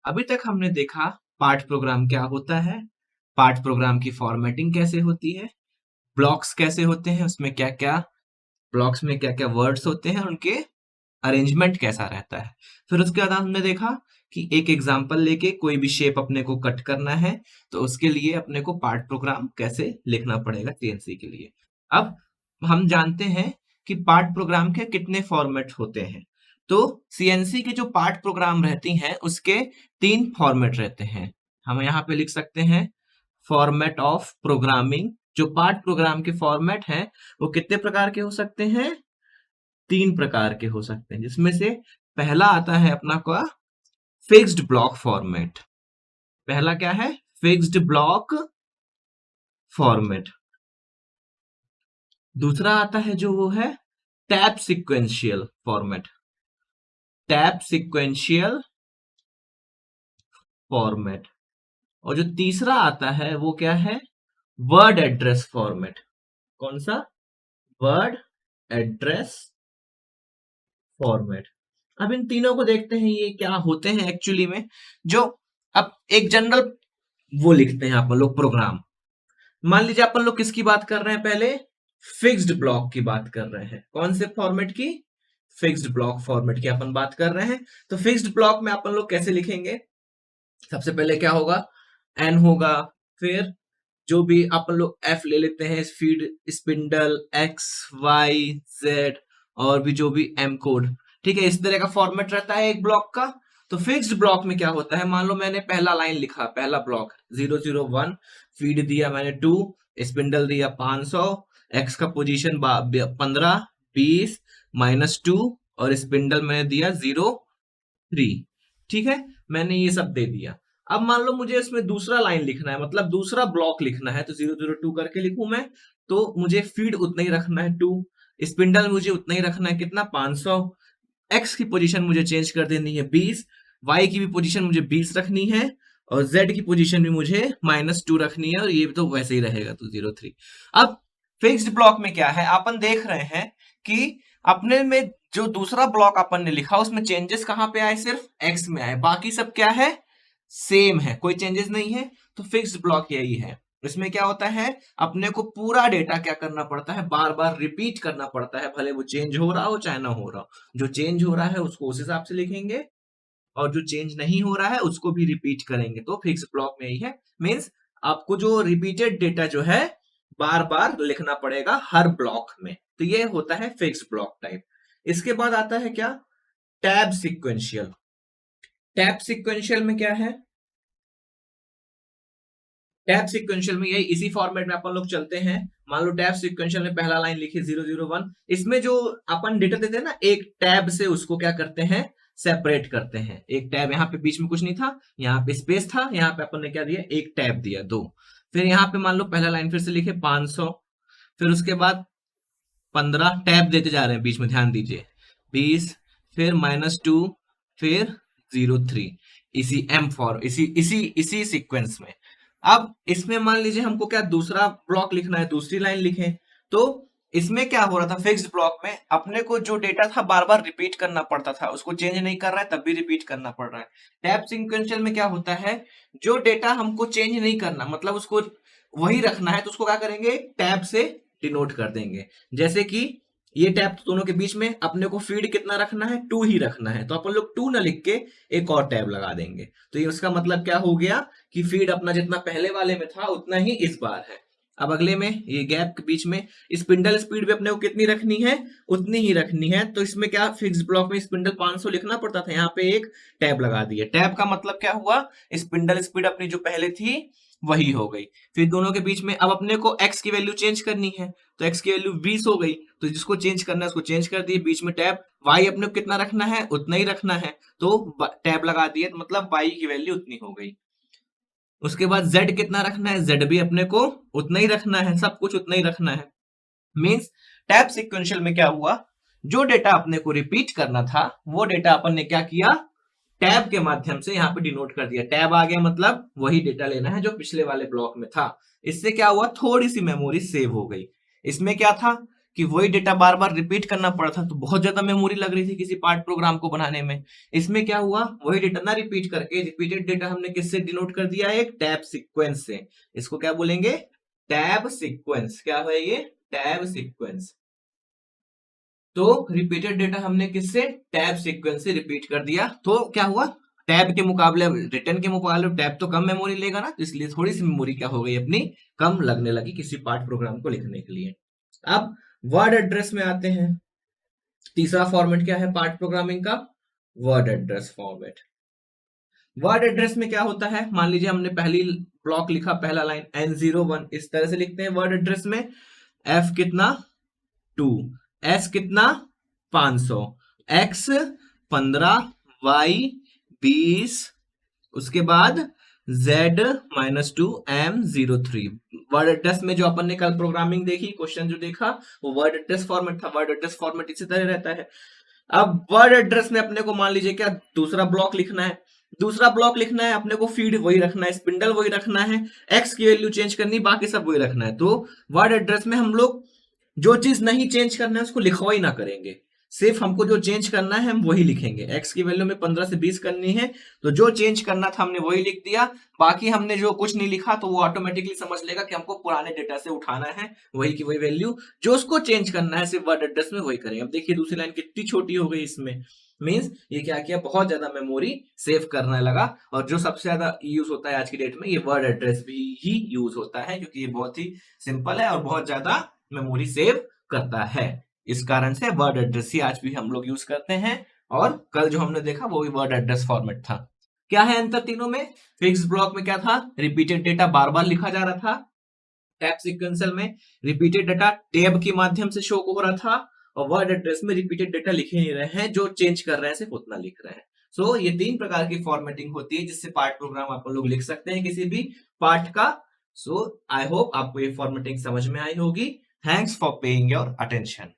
अभी तक हमने देखा पार्ट प्रोग्राम क्या होता है, पार्ट प्रोग्राम की फॉर्मेटिंग कैसे होती है, ब्लॉक्स कैसे होते हैं, उसमें क्या-क्या ब्लॉक्स में क्या-क्या वर्ड्स होते हैं, उनके अरेंजमेंट कैसा रहता है। फिर उसके बाद हमने देखा कि एक एग्जांपल लेके कोई भी शेप अपने को कट करना है, तो उसके लिए अपने को पार्ट प्रोग्राम कैसे लिखना पड़ेगा सीएनसी के लिए। अब हम जानते हैं कि पार्ट प्रोग्राम के कितने फॉर्मेट होते हैं। तो सीएनसी के जो पार्ट प्रोग्राम रहती हैं, उसके 3 फॉर्मेट रहते हैं। हम यहाँ पे लिख सकते हैं फॉर्मेट ऑफ प्रोग्रामिंग। जो पार्ट प्रोग्राम के फॉर्मेट हैं, वो कितने प्रकार के हो सकते हैं? 3 प्रकार के हो सकते हैं, जिसमें से पहला आता है अपना का फिक्स्ड ब्लॉक फॉर्मेट। पहला क्या है? Fixed block format. दूसरा आता है जो वो है tab sequential format. Tab sequential format. और जो तीसरा आता है वो क्या है? Word address format. कौन सा? Word address format. अब इन तीनों को देखते हैं ये क्या होते हैं एक्चुअली में। जो अब एक जनरल वो लिखते हैं अपन लोग प्रोग्राम। मान लीजिए अपन लोग किसकी बात कर रहे हैं? पहले फिक्स्ड ब्लॉक की बात कर रहे हैं। कौन से फॉर्मेट की? फिक्स्ड ब्लॉक फॉर्मेट की अपन बात कर रहे हैं। तो फिक्स्ड ब्लॉक में अपन लोग कैसे लिखेंगे? सबसे पहले क्या होगा? एन होगा, फिर जो भी अपन लोग एफ ले लेते हैं, feed, spindle, X, Y, Z और भी जो भी एम कोड। ठीक है, इस तरह का फॉर्मेट रहता है एक ब्लॉक का। तो फिक्स्ड ब्लॉक में क्या होता है? मान लो मैंने पहला लाइन लिखा, पहला ब्लॉक 001, फीड दिया मैंने 2, स्पिंडल दिया 500, एक्स का पोजीशन 15, 20, -2 और स्पिंडल मैंने दिया 0, 3। ठीक है, मैंने ये सब दे दिया। अब मान लो मुझे इसमें दूसरा लाइन लिखना है, मतलब दूसरा ब्लॉक लिखना है, तो 002 करके लिखूं मैं। तो मुझे फीड उतना ही रखना है 2, स्पिंडल मुझे उतना ही रखना है, कितना? 500, एक्स की पोजीशन मुझे चेंज कर देनी है 20, वाई की भी पोजीशन मुझे 20 रखनी है और जेड की पोजीशन भी मुझे -2 रखनी है और ये तो वैसे ही रहेगा, तो 0, 3। अब फिक्स्ड ब्लॉक में क्या है? अपन देख रहे हैं कि अपने में जो दूसरा ब्लॉक अपन ने लिखा उसमें चेंजेस कहां पे आए? सिर्फ एक्स में आए, बाकी सब क्या है? सेम है, कोई चेंजेस नहीं है। तो फिक्स्ड ब्लॉक यही है। इसमें क्या होता है? अपने को पूरा डेटा क्या करना पड़ता है? बार बार रिपीट करना पड़ता है, भले वो चेंज हो रहा हो चाहे ना हो रहा हो। जो चेंज हो रहा है उसको उस हिसाब से लिखेंगे और जो चेंज नहीं हो रहा है उसको भी रिपीट करेंगे। तो फिक्स ब्लॉक में यही है। मीन्स आपको जो रिपीटेड डेटा जो है बार बार लिखना पड़ेगा हर ब्लॉक में। तो ये होता है फिक्स ब्लॉक टाइप। इसके बाद आता है क्या? Tab sequential. टैब सीक्वेंशियल में क्या है? टैब सीक्वेंशियल में यही इसी फॉर्मेट में अपन लोग चलते हैं। मान लो टैब सीक्वेंशियल में पहला लाइन लिखी 001, इसमें जो अपन डेटा देते हैं ना, एक टैब से उसको क्या करते हैं? सेपरेट करते हैं। एक टैब, यहाँ पे बीच में कुछ नहीं था, यहाँ पे स्पेस था, यहाँ पे अपन ने क्या दिया? एक टैब दिया, 2। फिर यहाँ पे मान लो पहला लाइन फिर से लिखे 500, फिर उसके बाद 15, टैब देते जा रहे हैं बीच में, ध्यान दीजिए, 20, फिर -2, फिर 0, 3। इसी एम फॉर इसी इसी इसी सीक्वेंस में। अब इसमें मान लीजिए हमको क्या दूसरा ब्लॉक लिखना है, दूसरी लाइन लिखें। तो इसमें क्या हो रहा था? फिक्स्ड ब्लॉक में अपने को जो डेटा था बार बार रिपीट करना पड़ता था, उसको चेंज नहीं कर रहा है तब भी रिपीट करना पड़ रहा है। टैब सीक्वेंशियल में क्या होता है? जो डेटा हमको चेंज नहीं करना, मतलब उसको वही रखना है, तो उसको क्या करेंगे? टैब से डिनोट कर देंगे। जैसे कि ये टैब दोनों के बीच में अपने को फीड कितना रखना है? 2 ही रखना है, तो अपन लोग 2 ना लिख के एक और टैब लगा देंगे। तो ये उसका मतलब क्या हो गया कि फीड अपना जितना पहले वाले में था उतना ही इस बार है। अब अगले में ये गैप के बीच में स्पिंडल स्पीड भी अपने को कितनी रखनी है? उतनी ही रखनी है। तो इसमें क्या फिक्स ब्लॉक में स्पिंडल 500 लिखना पड़ता था, यहाँ पे एक टैब लगा दिए। टैब का मतलब क्या हुआ? स्पिंडल स्पीड अपनी जो पहले थी वही हो गई। फिर दोनों के बीच में अब अपने को x की वैल्यू चेंज करनी है, तो x की वैल्यू 20 हो गई, तो जिसको चेंज करना है उसको चेंज कर दिए, बीच में टैब। y अपने को कितना रखना है? उतना ही रखना है, तो टैब लगा दिए, तो मतलब y की वैल्यू उतनी हो गई। उसके बाद z कितना रखना है? z भी अपने को उतना ही रखना है, सब कुछ उतना ही रखना है। मींस टैब सीक्वेंशियल में क्या हुआ? जो डेटा अपने को रिपीट करना था वो डेटा अपन ने क्या किया? टैब के माध्यम से यहाँ पे डिनोट कर दिया। टैब आ गया मतलब वही डेटा लेना है जो पिछले वाले ब्लॉक में था। इससे क्या हुआ? थोड़ी सी मेमोरी सेव हो गई। इसमें क्या था कि वही डेटा बार बार रिपीट करना पड़ा था, तो बहुत ज्यादा मेमोरी लग रही थी किसी पार्ट प्रोग्राम को बनाने में। इसमें क्या हुआ, वही डेटा ना रिपीट करके रिपीटेड डेटा हमने किससे डिनोट कर दिया, एक टैब सीक्वेंस से। इसको क्या बोलेंगे, टैब सीक्वेंस। क्या है ये, टैब सीक्वेंस। तो रिपीटेड डेटा हमने किससे, टैब सीक्वेंस से रिपीट कर दिया। तो क्या हुआ, टैब के मुकाबले, रिटर्न के मुकाबले टैब तो कम मेमोरी लेगा ना, इसलिए थोड़ी सी मेमोरी क्या हो गई अपनी, कम लगने लगी किसी पार्ट प्रोग्राम को लिखने के लिए। अब वर्ड एड्रेस में आते हैं। तीसरा फॉर्मेट क्या है पार्ट प्रोग्रामिंग का, word address format. Word address में क्या होता है, मान लीजिए हमने पहली ब्लॉक लिखा, पहला लाइन N01, इस तरह से लिखते हैं वर्ड एड्रेस में। F कितना 2, S कितना 500, X 15, Y 20, उसके बाद Z-2 M03। वर्ड एड्रेस में जो अपन ने कल प्रोग्रामिंग देखी, क्वेश्चन जो देखा, वो वर्ड एड्रेस फॉर्मेट था। वर्ड एड्रेस फॉर्मेट इसी तरह रहता है। अब वर्ड एड्रेस में अपने को मान लीजिए क्या दूसरा ब्लॉक लिखना है, दूसरा ब्लॉक लिखना है अपने को, फीड वही रखना है, स्पिंडल वही रखना है, एक्स की वैल्यू चेंज करनी, बाकी सब वही रखना है। तो वर्ड एड्रेस में हम लोग जो चीज नहीं चेंज करना है उसको लिखवा ही ना करेंगे, सिर्फ हमको जो चेंज करना है हम वही लिखेंगे। एक्स की वैल्यू में 15 से 20 करनी है, तो जो चेंज करना था हमने वही लिख दिया। बाकी हमने जो कुछ नहीं लिखा तो वो ऑटोमेटिकली समझ लेगा कि हमको पुराने डेटा से उठाना है वही की वही वैल्यू, जो उसको चेंज करना है सिर्फ वर्ड एड्रेस में वही करेंगे। अब देखिए दूसरी लाइन कितनी छोटी हो गई इसमें, मीन्स ये क्या किया, बहुत ज्यादा मेमोरी सेव करने लगा। और जो सबसे ज्यादा यूज होता है आज की डेट में, ये वर्ड एड्रेस भी ही यूज होता है, क्योंकि ये बहुत ही सिंपल है और बहुत ज्यादा मेमोरी सेव करता है। इस कारण से वर्ड एड्रेस ही आज भी हम लोग यूज करते हैं, और कल जो हमने देखा वो भी वर्ड एड्रेस फॉर्मेट था। क्या है अंतर तीनों में, फिक्स ब्लॉक में क्या था, रिपीटेड डेटा बार बार लिखा जा रहा था, टैब सीक्वेंशियल में रिपीटेड डेटा टैब के माध्यम से शो हो रहा था, और वर्ड एड्रेस में रिपीटेड डेटा लिखे नहीं रहे हैं, जो चेंज कर रहे हैं सिर्फ उतना लिख रहे हैं। सो ये तीन प्रकार की फॉर्मेटिंग होती है जिससे पार्ट प्रोग्राम आप लोग लिख सकते हैं किसी भी पार्ट का। सो आई होप आपको ये फॉर्मेटिंग समझ में आई होगी। Thanks for paying your attention.